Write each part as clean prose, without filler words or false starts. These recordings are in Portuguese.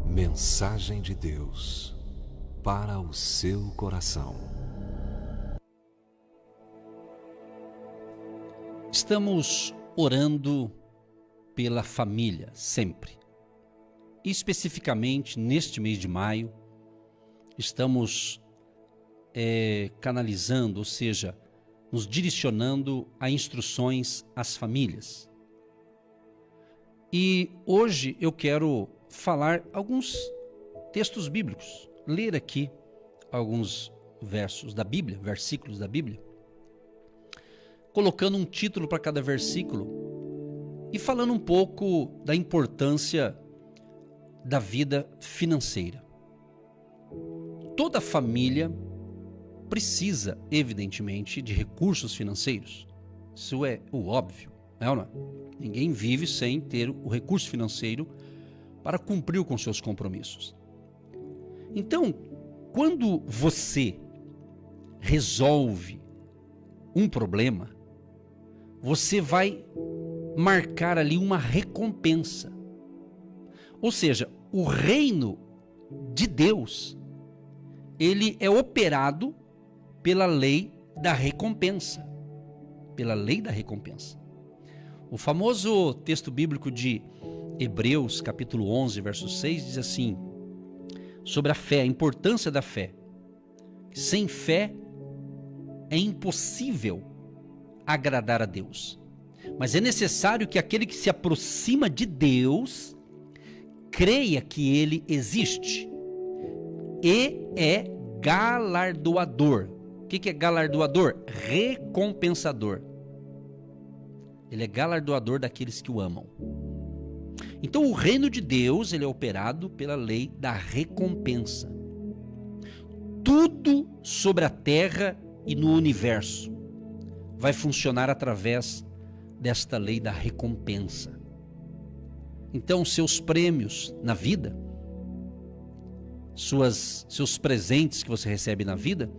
Mensagem de Deus para o seu coração. Estamos orando pela família sempre. E especificamente neste mês de maio, estamos canalizando, ou seja, nos direcionando a instruções às famílias. E hoje eu quero falar alguns textos bíblicos, ler aqui alguns versos da Bíblia, versículos da Bíblia, colocando um título para cada versículo e falando um pouco da importância da vida financeira. Toda família precisa, evidentemente, de recursos financeiros. Isso é o óbvio, não é ou não é? Ninguém vive sem ter o recurso financeiro para cumprir com seus compromissos. Então, quando você resolve um problema, você vai marcar ali uma recompensa. Ou seja, o reino de Deus, ele é operado pela lei da recompensa. Pela lei da recompensa. O famoso texto bíblico de Hebreus, capítulo 11, verso 6, diz assim, sobre a fé, a importância da fé. Sem fé é impossível agradar a Deus. Mas é necessário que aquele que se aproxima de Deus creia que Ele existe e é galardoador. O que é galardoador? Recompensador. Ele é galardoador daqueles que o amam. Então o reino de Deus, ele é operado pela lei da recompensa. Tudo sobre a terra e no universo vai funcionar através desta lei da recompensa. Então seus prêmios na vida, seus presentes que você recebe na vida,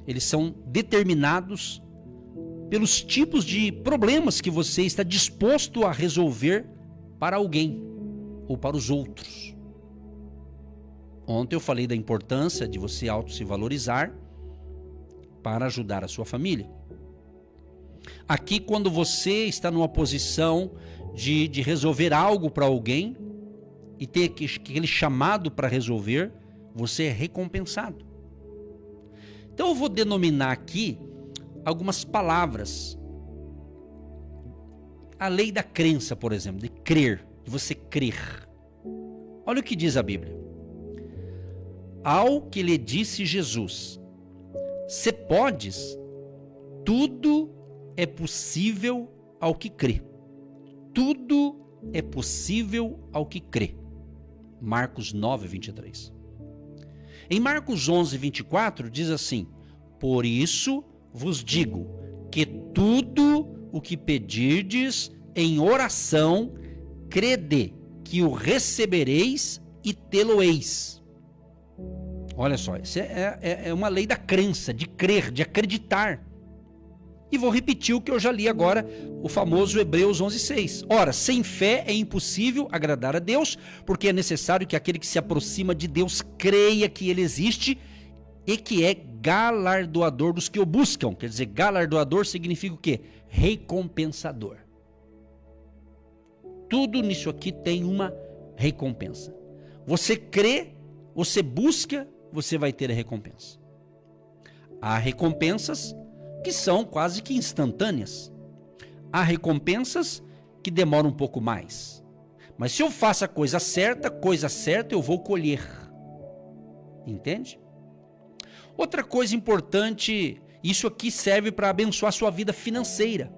eles são determinados pelos tipos de problemas que você está disposto a resolver para alguém ou para os outros. Ontem eu falei da importância de você se valorizar para ajudar a sua família. Aqui, quando você está numa posição de resolver algo para alguém e ter aquele chamado para resolver, você é recompensado. Então eu vou denominar aqui algumas palavras. A lei da crença, por exemplo, de crer, de você crer. Olha o que diz a Bíblia. Ao que lhe disse Jesus, se podes, tudo é possível ao que crê. Tudo é possível ao que crê. Marcos 9, 23. Em Marcos 11, 24, diz assim, por isso vos digo que tudo o que pedirdes em oração, crede que o recebereis e tê-lo-eis. Olha só, isso é uma lei da crença, de crer, de acreditar. E vou repetir o que eu já li agora, o famoso Hebreus 11:6. Ora, sem fé é impossível agradar a Deus, porque é necessário que aquele que se aproxima de Deus creia que Ele existe e que é galardoador dos que o buscam. Quer dizer, galardoador significa o quê? Recompensador. Tudo nisso aqui tem uma recompensa. Você crê, você busca, você vai ter a recompensa. Há recompensas que são quase que instantâneas. Há recompensas que demoram um pouco mais. Mas se eu faço a coisa certa eu vou colher. Entende? Outra coisa importante, isso aqui serve para abençoar a sua vida financeira.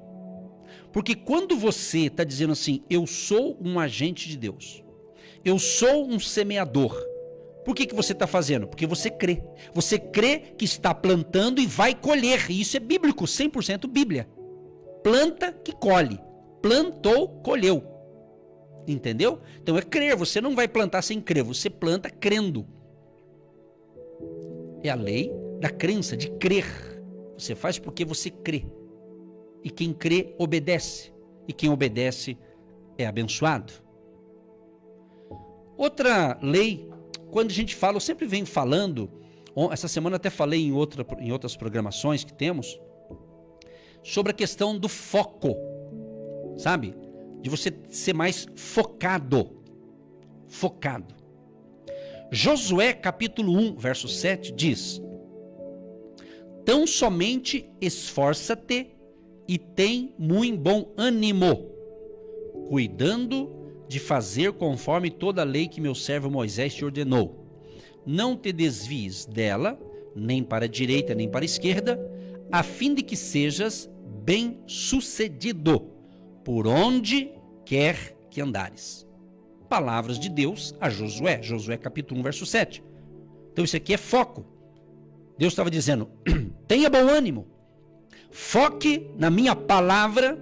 Porque quando você está dizendo assim, eu sou um agente de Deus, eu sou um semeador, por que você está fazendo? Porque você crê. Você crê que está plantando e vai colher. E isso é bíblico, 100% Bíblia. Planta que colhe. Plantou, colheu. Entendeu? Então é crer. Você não vai plantar sem crer. Você planta crendo. É a lei da crença, de crer. Você faz porque você crê. E quem crê, obedece. E quem obedece é abençoado. Outra lei quando a gente fala, eu sempre venho falando, essa semana até falei em outras programações que temos, sobre a questão do foco, sabe? De você ser mais focado. Josué capítulo 1, verso 7 diz: tão somente esforça-te e tem muito bom ânimo, cuidando de fazer conforme toda a lei que meu servo Moisés te ordenou. Não te desvies dela, nem para a direita, nem para a esquerda, a fim de que sejas bem-sucedido por onde quer que andares. Palavras de Deus a Josué, Josué capítulo 1, verso 7. Então isso aqui é foco. Deus estava dizendo, tenha bom ânimo, foque na minha palavra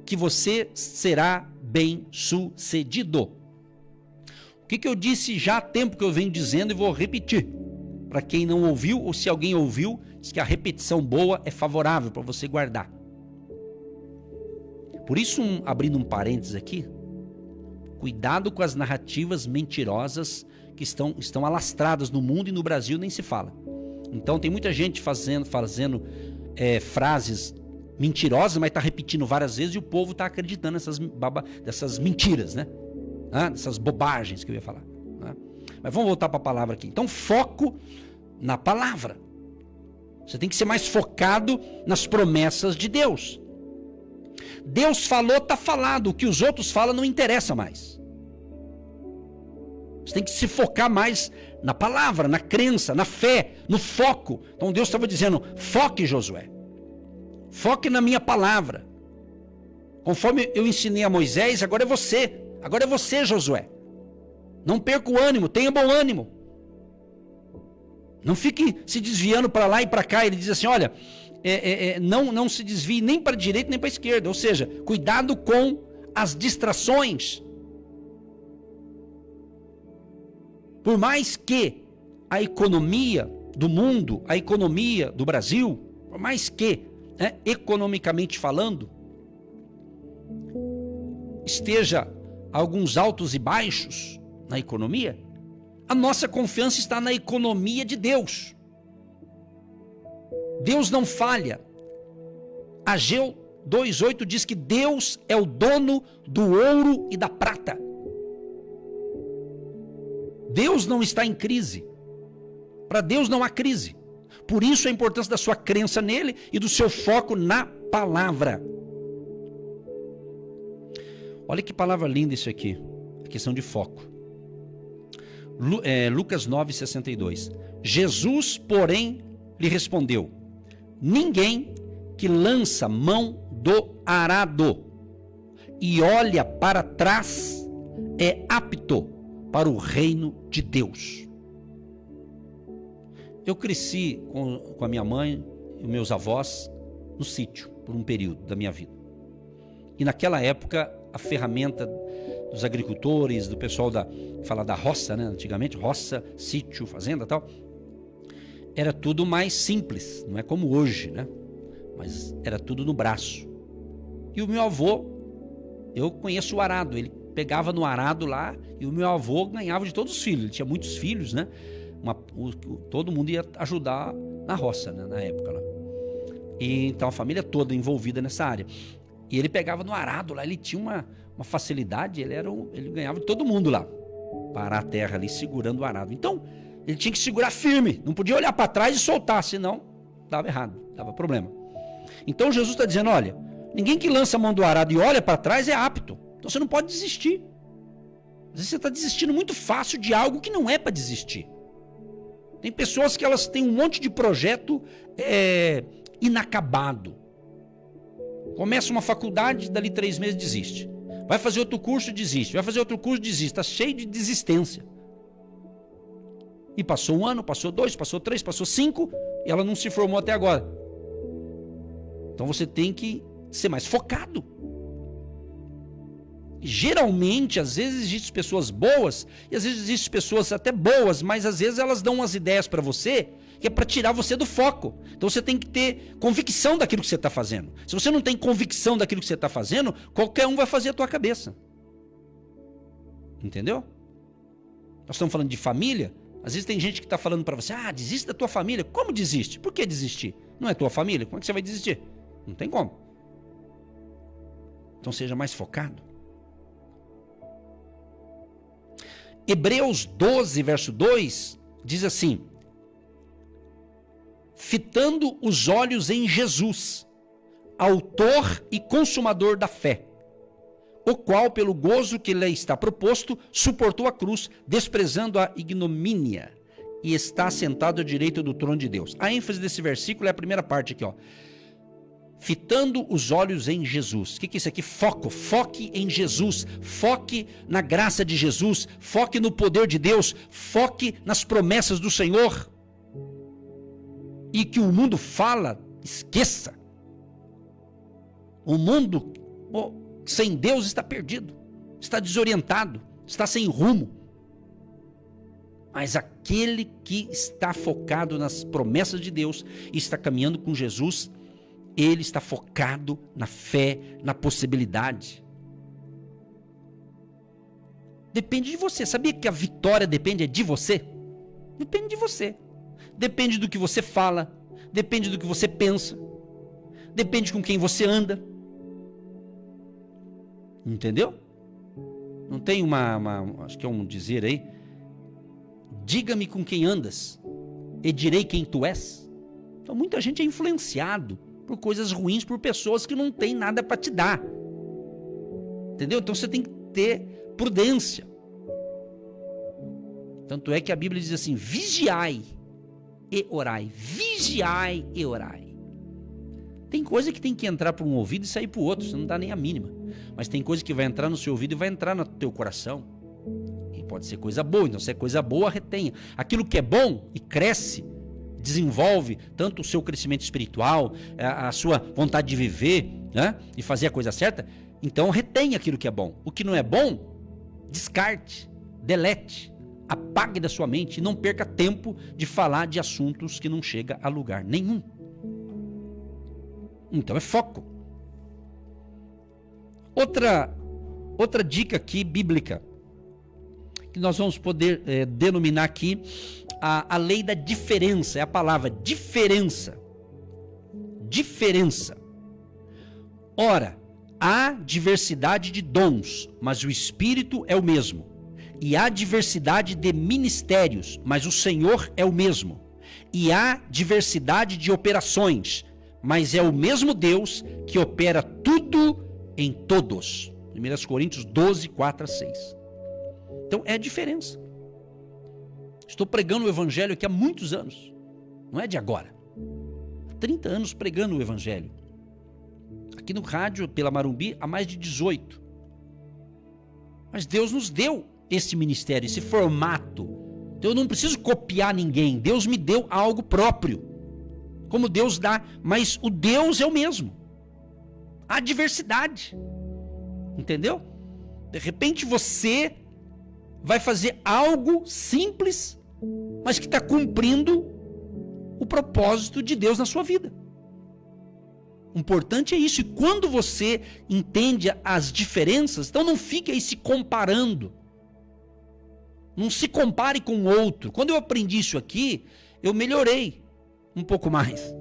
que você será bem-sucedido. O que eu disse já há tempo que eu venho dizendo e vou repetir. Para quem não ouviu, ou se alguém ouviu, diz que a repetição boa é favorável para você guardar. Por isso, abrindo um parênteses aqui, cuidado com as narrativas mentirosas que estão alastradas no mundo e no Brasil nem se fala. Então tem muita gente fazendo frases mentirosas, mas está repetindo várias vezes e o povo está acreditando nessas mentiras, né? Essas bobagens que eu ia falar. Né? Mas vamos voltar para a palavra aqui. Então, foco na palavra. Você tem que ser mais focado nas promessas de Deus. Deus falou, está falado. O que os outros falam não interessa mais. Você tem que se focar mais na palavra, na crença, na fé, no foco. Então Deus estava dizendo, foque, Josué. Foque na minha palavra. Conforme eu ensinei a Moisés, agora é você. Agora é você, Josué. Não perca o ânimo, tenha bom ânimo. Não fique se desviando para lá e para cá. Ele diz assim, olha, não se desvie nem para a direita nem para a esquerda. Ou seja, cuidado com as distrações. Por mais que a economia do mundo, a economia do Brasil, por mais que, economicamente falando, esteja alguns altos e baixos na economia, a nossa confiança está na economia de Deus. Deus não falha. Ageu 2:8 diz que Deus é o dono do ouro e da prata. Deus não está em crise. Para Deus não há crise. Por isso a importância da sua crença nele e do seu foco na palavra. Olha que palavra linda isso aqui. A questão de foco. Lucas 9:62. Jesus, porém, lhe respondeu: ninguém que lança mão do arado e olha para trás é apto para o reino de Deus. Eu cresci com a minha mãe e meus avós no sítio por um período da minha vida. E naquela época a ferramenta dos agricultores, do pessoal falar da roça, né? Antigamente, roça, sítio, fazenda e tal, era tudo mais simples, não é como hoje, né? Mas era tudo no braço. E o meu avô, eu conheço o arado, ele pegava no arado lá e o meu avô ganhava de todos os filhos, ele tinha muitos filhos, né? Todo mundo ia ajudar na roça, né? Na época lá. E então a família toda envolvida nessa área. E ele pegava no arado lá, ele tinha uma facilidade, ele ganhava de todo mundo lá. Parar a terra ali, segurando o arado. Então, ele tinha que segurar firme, não podia olhar para trás e soltar, senão dava errado, dava problema. Então Jesus está dizendo, olha, ninguém que lança a mão do arado e olha para trás é apto. Então você não pode desistir. Às vezes você está desistindo muito fácil de algo que não é para desistir. Tem pessoas que elas têm um monte de projeto inacabado. Começa uma faculdade, dali 3 meses desiste. Vai fazer outro curso, desiste. Vai fazer outro curso, desiste. Está cheio de desistência. E passou 1 ano, passou 2, passou 3, passou 5 e ela não se formou até agora. Então você tem que ser mais focado. Geralmente, às vezes existem pessoas boas e às vezes existem pessoas até boas, mas às vezes elas dão umas ideias para você que é para tirar você do foco. Então você tem que ter convicção daquilo que você está fazendo. Se você não tem convicção daquilo que você está fazendo, qualquer um vai fazer a tua cabeça. Entendeu? Nós estamos falando de família, Às vezes tem gente que está falando para você, desista da tua família. Como desiste? Por que desistir? Não é tua família? Como é que você vai desistir? Não tem como. Então seja mais focado. Hebreus 12, verso 2, diz assim: fitando os olhos em Jesus, autor e consumador da fé, o qual, pelo gozo que lhe está proposto, suportou a cruz, desprezando a ignomínia, e está sentado à direita do trono de Deus. A ênfase desse versículo é a primeira parte aqui, ó. Fitando os olhos em Jesus. O que é isso aqui? Foco. Foque em Jesus. Foque na graça de Jesus. Foque no poder de Deus. Foque nas promessas do Senhor. E que o mundo fala, esqueça. O mundo sem Deus está perdido, está desorientado, está sem rumo. Mas aquele que está focado nas promessas de Deus e está caminhando com Jesus, ele está focado na fé, na possibilidade. Depende de você. Sabia que a vitória depende de você? Depende de você. Depende do que você fala, depende do que você pensa, depende com quem você anda. Entendeu? Não tem acho que é um dizer aí, diga-me com quem andas e direi quem tu és. Então muita gente é influenciado por coisas ruins, por pessoas que não têm nada para te dar. Entendeu? Então você tem que ter prudência. Tanto é que a Bíblia diz assim: vigiai e orai. Vigiai e orai. Tem coisa que tem que entrar por um ouvido e sair por outro, você não dá nem a mínima. Mas tem coisa que vai entrar no seu ouvido e vai entrar no teu coração. E pode ser coisa boa, então se é coisa boa, retenha. Aquilo que é bom e cresce, desenvolve tanto o seu crescimento espiritual, a sua vontade de viver, né, e fazer a coisa certa, então retenha aquilo que é bom. O que não é bom, descarte, delete, apague da sua mente e não perca tempo de falar de assuntos que não chega a lugar nenhum. Então é foco. Outra dica aqui bíblica, que nós vamos poder denominar aqui a lei da diferença, é a palavra diferença. Diferença. Ora, há diversidade de dons, mas o Espírito é o mesmo. E há diversidade de ministérios, mas o Senhor é o mesmo. E há diversidade de operações, mas é o mesmo Deus que opera tudo em todos. 1 Coríntios 12, 4 a 6. Então é a diferença. Estou pregando o Evangelho aqui há muitos anos. Não é de agora. Há 30 anos pregando o Evangelho. Aqui no rádio, pela Marumbi, há mais de 18. Mas Deus nos deu esse ministério, esse formato. Então eu não preciso copiar ninguém. Deus me deu algo próprio. Como Deus dá, mas o Deus é o mesmo. Há diversidade. Entendeu? De repente você vai fazer algo simples, mas que está cumprindo o propósito de Deus na sua vida. O importante é isso. E quando você entende as diferenças, então não fique aí se comparando. Não se compare com o outro. Quando eu aprendi isso aqui, eu melhorei um pouco mais.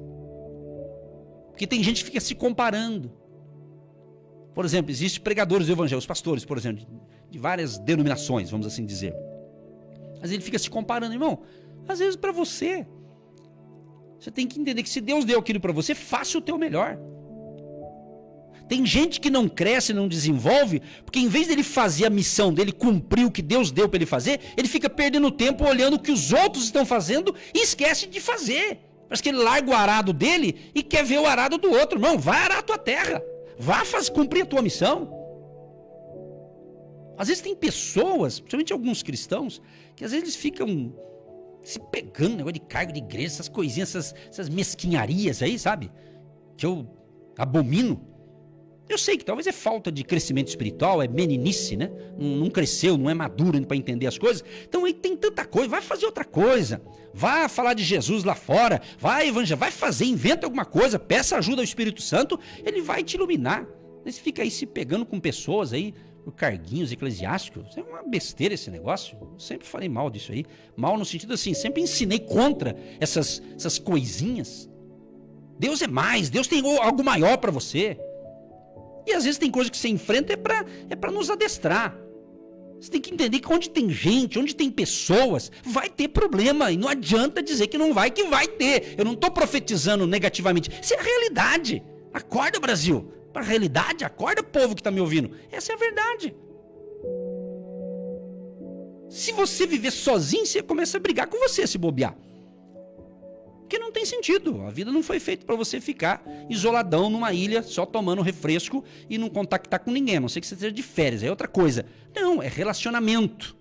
Porque tem gente que fica se comparando. Por exemplo, existem pregadores do evangelho, os pastores, por exemplo, de várias denominações, vamos assim dizer. Mas ele fica se comparando, irmão. Às vezes para você tem que entender que se Deus deu aquilo para você, faça o teu melhor. Tem gente que não cresce, não desenvolve, porque em vez dele fazer a missão dele, cumprir o que Deus deu para ele fazer, ele fica perdendo tempo olhando o que os outros estão fazendo e esquece de fazer. Parece que ele larga o arado dele e quer ver o arado do outro. Irmão, vai arar a tua terra. Vá cumprir a tua missão. Às vezes tem pessoas, principalmente alguns cristãos, que às vezes eles ficam se pegando, negócio de cargo de igreja, essas coisinhas, essas mesquinharias aí, sabe? Que eu abomino. Eu sei que talvez é falta de crescimento espiritual, é meninice, né? Não cresceu, não é maduro ainda para entender as coisas. Então aí tem tanta coisa, vai fazer outra coisa. Vai falar de Jesus lá fora, vai evangelizar, vai fazer, inventa alguma coisa, peça ajuda ao Espírito Santo, ele vai te iluminar. Você fica aí se pegando com pessoas aí, por carguinhos eclesiásticos. É uma besteira esse negócio. Eu sempre falei mal disso aí. Mal no sentido assim, sempre ensinei contra essas coisinhas. Deus é mais, Deus tem algo maior para você. E às vezes tem coisa que você enfrenta é para nos adestrar. Você tem que entender que onde tem gente, onde tem pessoas, vai ter problema. E não adianta dizer que não vai, que vai ter. Eu não estou profetizando negativamente. Isso é a realidade. Acorda, Brasil. Para a realidade, acorda, povo que está me ouvindo. Essa é a verdade. Se você viver sozinho, você começa a brigar com você se bobear. Porque não tem sentido. A vida não foi feita para você ficar isoladão numa ilha, só tomando refresco e não contactar com ninguém. A não ser que você esteja de férias, é outra coisa. Não, é relacionamento.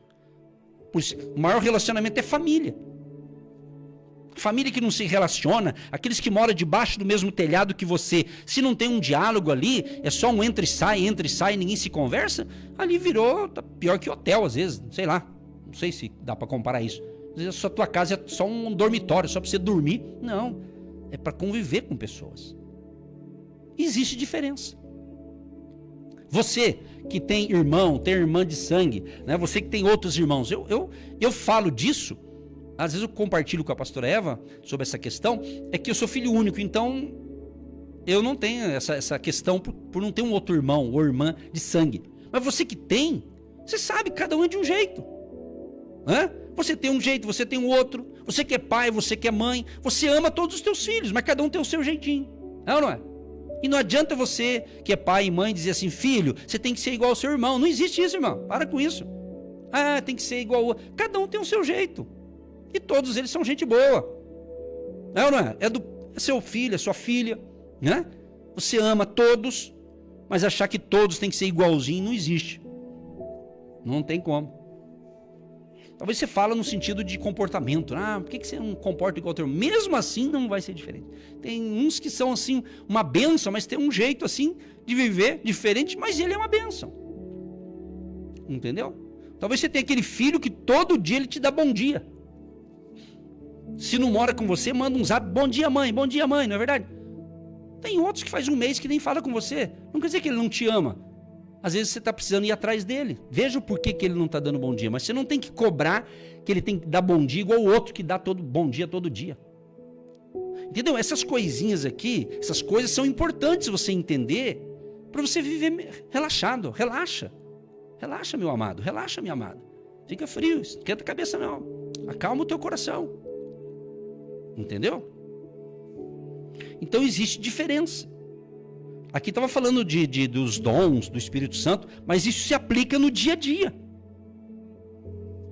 O maior relacionamento é família. Família que não se relaciona, aqueles que moram debaixo do mesmo telhado que você, se não tem um diálogo ali, é só um entra e sai, ninguém se conversa, ali virou pior que hotel às vezes, sei lá. Não sei se dá para comparar isso. Às vezes a tua casa é só um dormitório, só para você dormir. Não, é para conviver com pessoas. Existe diferença. Você que tem irmão, tem irmã de sangue, né? Você que tem outros irmãos. Eu falo disso, às vezes eu compartilho com a pastora Eva sobre essa questão, é que eu sou filho único, então eu não tenho essa questão por não ter um outro irmão ou irmã de sangue. Mas você que tem, você sabe, cada um é de um jeito. Hã? Você tem um jeito, você tem um outro. Você que é pai, você que é mãe. Você ama todos os teus filhos, mas cada um tem o seu jeitinho. É ou não é? E não adianta você que é pai e mãe dizer assim, filho, você tem que ser igual ao seu irmão. Não existe isso, irmão. Para com isso. Ah, tem que ser igual ao outro. Cada um tem o seu jeito. E todos eles são gente boa. É ou não é? É seu filho, é sua filha. Né? Você ama todos, mas achar que todos têm que ser igualzinho não existe. Não tem como. Talvez você fala no sentido de comportamento. Ah, por que você não comporta igual ao teu irmão? Mesmo assim não vai ser diferente. Tem uns que são assim uma bênção, mas tem um jeito assim de viver diferente, mas ele é uma bênção. Entendeu? Talvez você tenha aquele filho que todo dia ele te dá bom dia. Se não mora com você, manda um zap, bom dia mãe, não é verdade? Tem outros que faz um mês que nem fala com você. Não quer dizer que ele não te ama. Às vezes você está precisando ir atrás dele. Veja o porquê que ele não está dando bom dia. Mas você não tem que cobrar que ele tem que dar bom dia igual o outro que dá bom dia todo dia. Entendeu? Essas coisinhas aqui, essas coisas são importantes você entender para você viver relaxado. Relaxa. Relaxa, meu amado. Relaxa, minha amada. Fica frio. Esquenta a cabeça não. Acalma o teu coração. Entendeu? Então existe diferença. Aqui estava falando dos dons do Espírito Santo, mas isso se aplica no dia a dia.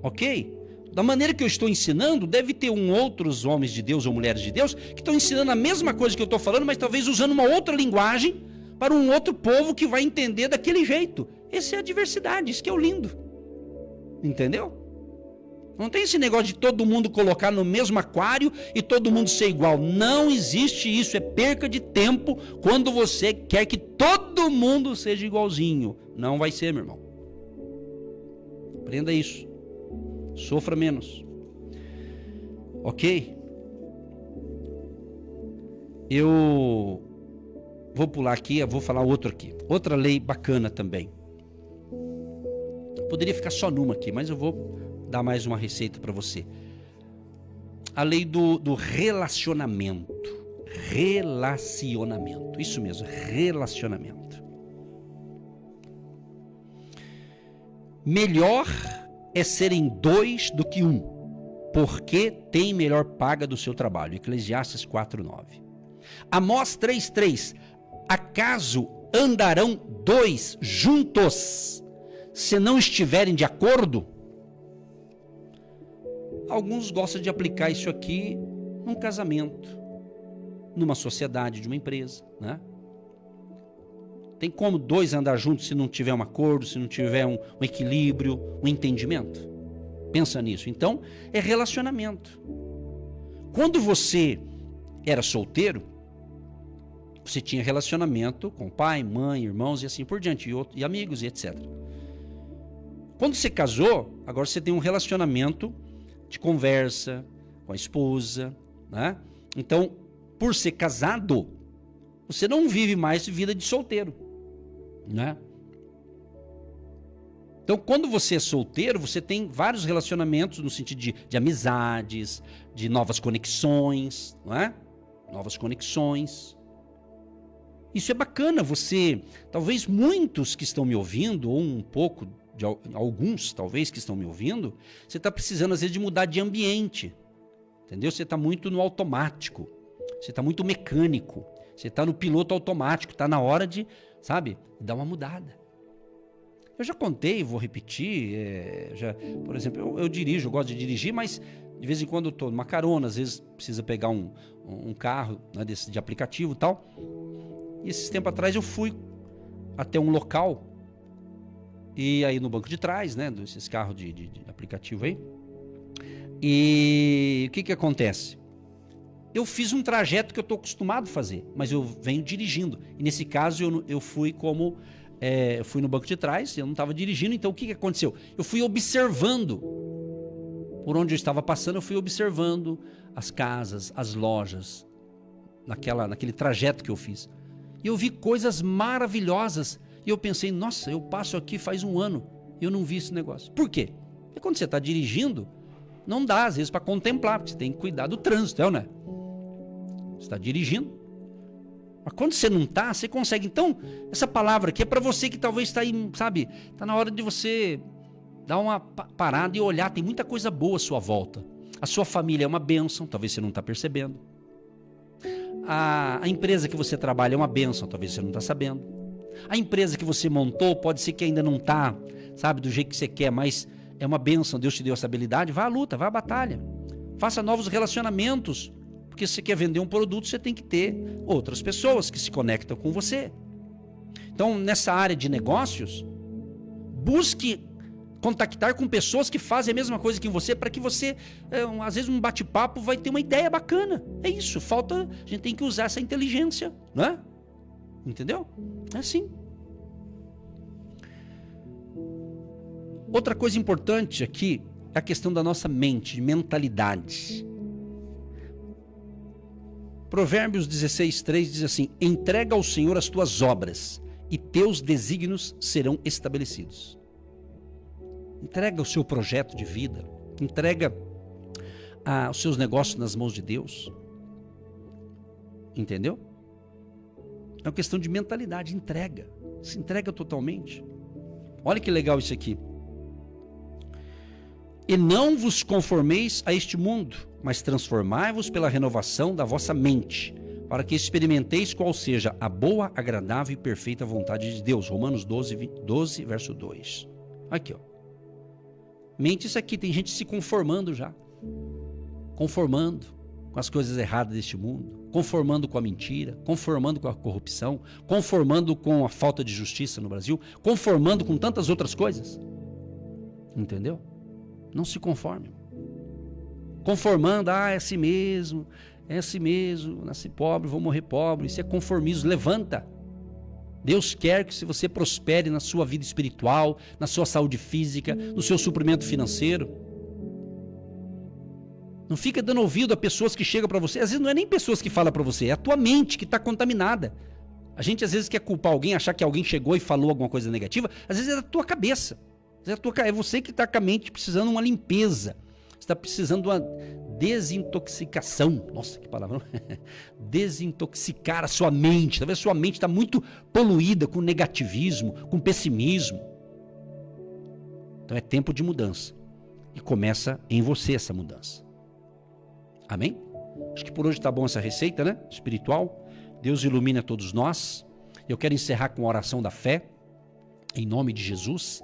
Ok? Da maneira que eu estou ensinando, deve ter outros homens de Deus ou mulheres de Deus que estão ensinando a mesma coisa que eu estou falando, mas talvez usando uma outra linguagem para um outro povo que vai entender daquele jeito. Essa é a diversidade, isso que é o lindo. Entendeu? Não tem esse negócio de todo mundo colocar no mesmo aquário e todo mundo ser igual. Não existe isso, é perca de tempo quando você quer que todo mundo seja igualzinho. Não vai ser, meu irmão. Aprenda isso. Sofra menos. Ok? Eu vou pular aqui, eu vou falar outro aqui. Outra lei bacana também. Poderia ficar só numa aqui, mas eu vou dar mais uma receita para você. A lei do relacionamento. Relacionamento. Isso mesmo, relacionamento. Melhor é serem dois do que um, porque tem melhor paga do seu trabalho. Eclesiastes 4:9. Amós 3:3. Acaso andarão dois juntos, se não estiverem de acordo? Alguns gostam de aplicar isso aqui num casamento, numa sociedade, de uma empresa, né? Tem como dois andar juntos se não tiver um acordo, se não tiver um equilíbrio, um entendimento? Pensa nisso. Então, é relacionamento. Quando você era solteiro, você tinha relacionamento com pai, mãe, irmãos e assim por diante, e amigos e etc. Quando você casou, agora você tem um relacionamento de conversa com a esposa, né? Então, por ser casado, você não vive mais vida de solteiro, né? Então, quando você é solteiro, você tem vários relacionamentos no sentido de amizades, de novas conexões, não é? Novas conexões. Isso é bacana, talvez muitos que estão me ouvindo, ou um pouco, alguns talvez que estão me ouvindo, você está precisando às vezes de mudar de ambiente, entendeu? Você está muito no automático, você está muito mecânico, você está no piloto automático, está na hora de, sabe, dar uma mudada. Eu já contei, vou repetir, por exemplo, eu dirijo, eu gosto de dirigir, mas de vez em quando eu estou numa carona, às vezes precisa pegar um carro, né, desse de aplicativo e tal. E esses tempos atrás eu fui até um local, e aí no banco de trás, né, desses carros de aplicativo aí, e o que acontece? Eu fiz um trajeto que eu estou acostumado a fazer, mas eu venho dirigindo, e nesse caso eu fui eu fui no banco de trás, eu não estava dirigindo, então o que aconteceu? Eu fui observando, por onde eu estava passando, eu fui observando as casas, as lojas, naquele trajeto que eu fiz. E eu vi coisas maravilhosas, e eu pensei, nossa, eu passo aqui faz um ano, e eu não vi esse negócio. Por quê? Porque quando você está dirigindo, não dá às vezes para contemplar, porque você tem que cuidar do trânsito, né? Você está dirigindo. Mas quando você não está, você consegue. Então, essa palavra aqui é para você que talvez está aí, sabe? Está na hora de você dar uma parada e olhar. Tem muita coisa boa à sua volta. A sua família é uma bênção, talvez você não está percebendo. A empresa que você trabalha é uma bênção, talvez você não está sabendo. A empresa que você montou pode ser que ainda não está, sabe, do jeito que você quer, mas é uma bênção. Deus te deu essa habilidade. Vá à luta, vá à batalha. Faça novos relacionamentos. Porque se você quer vender um produto, você tem que ter outras pessoas que se conectam com você. Então, nessa área de negócios, busque contactar com pessoas que fazem a mesma coisa que você, para que você, às vezes, um bate-papo vai ter uma ideia bacana. É isso, a gente tem que usar essa inteligência, não é? Entendeu? É assim. Outra coisa importante aqui é a questão da nossa mente, de mentalidade. Provérbios 16:3 diz assim: entrega ao Senhor as tuas obras e teus desígnios serão estabelecidos. Entrega o seu projeto de vida, entrega os seus negócios nas mãos de Deus. Entendeu? É uma questão de mentalidade, entrega. Se entrega totalmente. Olha que legal isso aqui. E não vos conformeis a este mundo, mas transformai-vos pela renovação da vossa mente, para que experimenteis qual seja a boa, agradável e perfeita vontade de Deus. Romanos 12, verso 2. Aqui, ó. Mente isso aqui, tem gente se conformando já. Conformando com as coisas erradas deste mundo, conformando com a mentira, conformando com a corrupção, conformando com a falta de justiça no Brasil, conformando com tantas outras coisas. Entendeu? Não se conforme. Conformando, é assim mesmo, nasci pobre, vou morrer pobre. Isso é conformismo, levanta. Deus quer que você prospere na sua vida espiritual, na sua saúde física, no seu suprimento financeiro. Não fica dando ouvido a pessoas que chegam para você. Às vezes não é nem pessoas que falam para você, é a tua mente que está contaminada. A gente às vezes quer culpar alguém, achar que alguém chegou e falou alguma coisa negativa. Às vezes é da tua cabeça. É você que está com a mente precisando de uma limpeza. Você está precisando de uma desintoxicação. Nossa, que palavrão. Desintoxicar a sua mente. Talvez a sua mente está muito poluída com negativismo, com pessimismo. Então é tempo de mudança. E começa em você essa mudança. Amém? Acho que por hoje está bom essa receita, né? Espiritual. Deus ilumina todos nós. Eu quero encerrar com a oração da fé. Em nome de Jesus.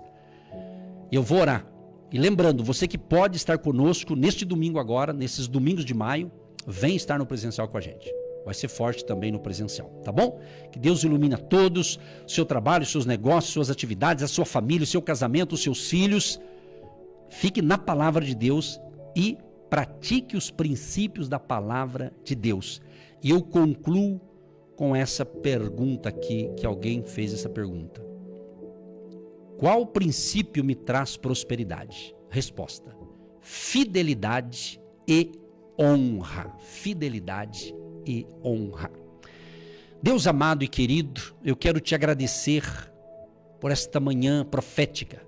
Eu vou orar. E lembrando, você que pode estar conosco neste domingo agora, nesses domingos de maio, vem estar no presencial com a gente. Vai ser forte também no presencial, tá bom? Que Deus ilumine a todos, seu trabalho, seus negócios, suas atividades, a sua família, o seu casamento, os seus filhos. Fique na palavra de Deus e pratique os princípios da palavra de Deus. E eu concluo com essa pergunta aqui, que alguém fez essa pergunta. Qual princípio me traz prosperidade? Resposta: fidelidade e honra. Fidelidade e honra. Deus amado e querido, eu quero te agradecer por esta manhã profética.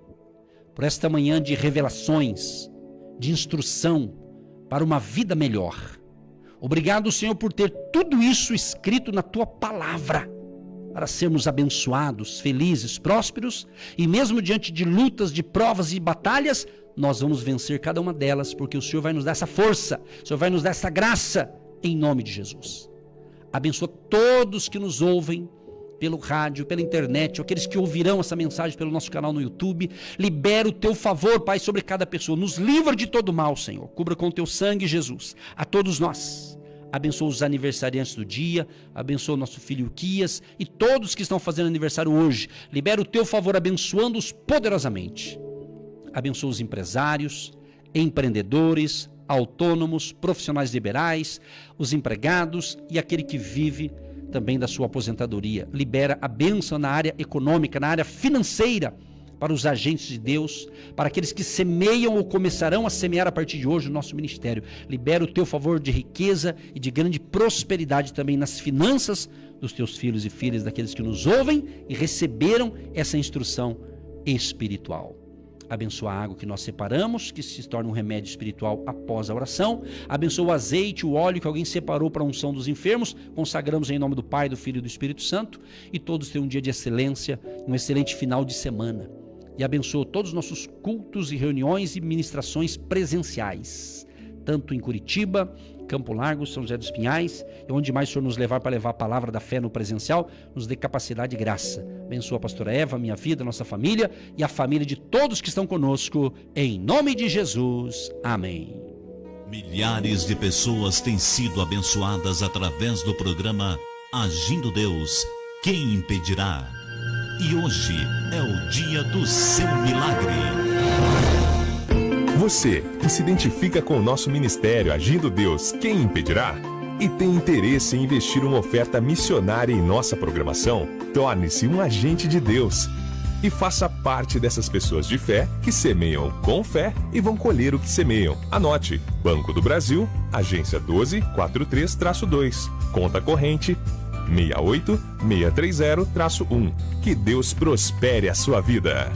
por esta manhã de revelações, de instrução para uma vida melhor. Obrigado, Senhor, por ter tudo isso escrito na Tua palavra, para sermos abençoados, felizes, prósperos, e mesmo diante de lutas, de provas e batalhas, nós vamos vencer cada uma delas, porque o Senhor vai nos dar essa força, o Senhor vai nos dar essa graça, em nome de Jesus. Abençoa todos que nos ouvem pelo rádio, pela internet, aqueles que ouvirão essa mensagem pelo nosso canal no YouTube. Libera o Teu favor, Pai, sobre cada pessoa. Nos livra de todo mal, Senhor. Cubra com o Teu sangue, Jesus, a todos nós. Abençoa os aniversariantes do dia, abençoa o nosso filho Quias e todos que estão fazendo aniversário hoje. Libera o Teu favor, abençoando-os poderosamente. Abençoa os empresários, empreendedores, autônomos, profissionais liberais, os empregados e aquele que vive também da sua aposentadoria. Libera a bênção na área econômica, na área financeira, para os agentes de Deus, para aqueles que semeiam ou começarão a semear a partir de hoje o nosso ministério. Libera o Teu favor de riqueza e de grande prosperidade também nas finanças dos Teus filhos e filhas, daqueles que nos ouvem e receberam essa instrução espiritual. Abençoa a água que nós separamos, que se torna um remédio espiritual após a oração. Abençoa o azeite, o óleo que alguém separou para a unção dos enfermos. Consagramos em nome do Pai, do Filho e do Espírito Santo. E todos tenham um dia de excelência, um excelente final de semana. E abençoa todos os nossos cultos e reuniões e ministrações presenciais, tanto em Curitiba, Campo Largo, São José dos Pinhais, e onde mais o Senhor nos levar para levar a palavra da fé no presencial, nos dê capacidade e graça. Abençoa a pastora Eva, minha vida, nossa família e a família de todos que estão conosco, em nome de Jesus. Amém. Milhares de pessoas têm sido abençoadas através do programa Agindo Deus, quem impedirá? E hoje é o dia do seu milagre. Você que se identifica com o nosso ministério Agindo Deus, quem impedirá? E tem interesse em investir uma oferta missionária em nossa programação? Torne-se um agente de Deus e faça parte dessas pessoas de fé que semeiam com fé e vão colher o que semeiam. Anote: Banco do Brasil, agência 1243-2, conta corrente 68630-1. Que Deus prospere a sua vida.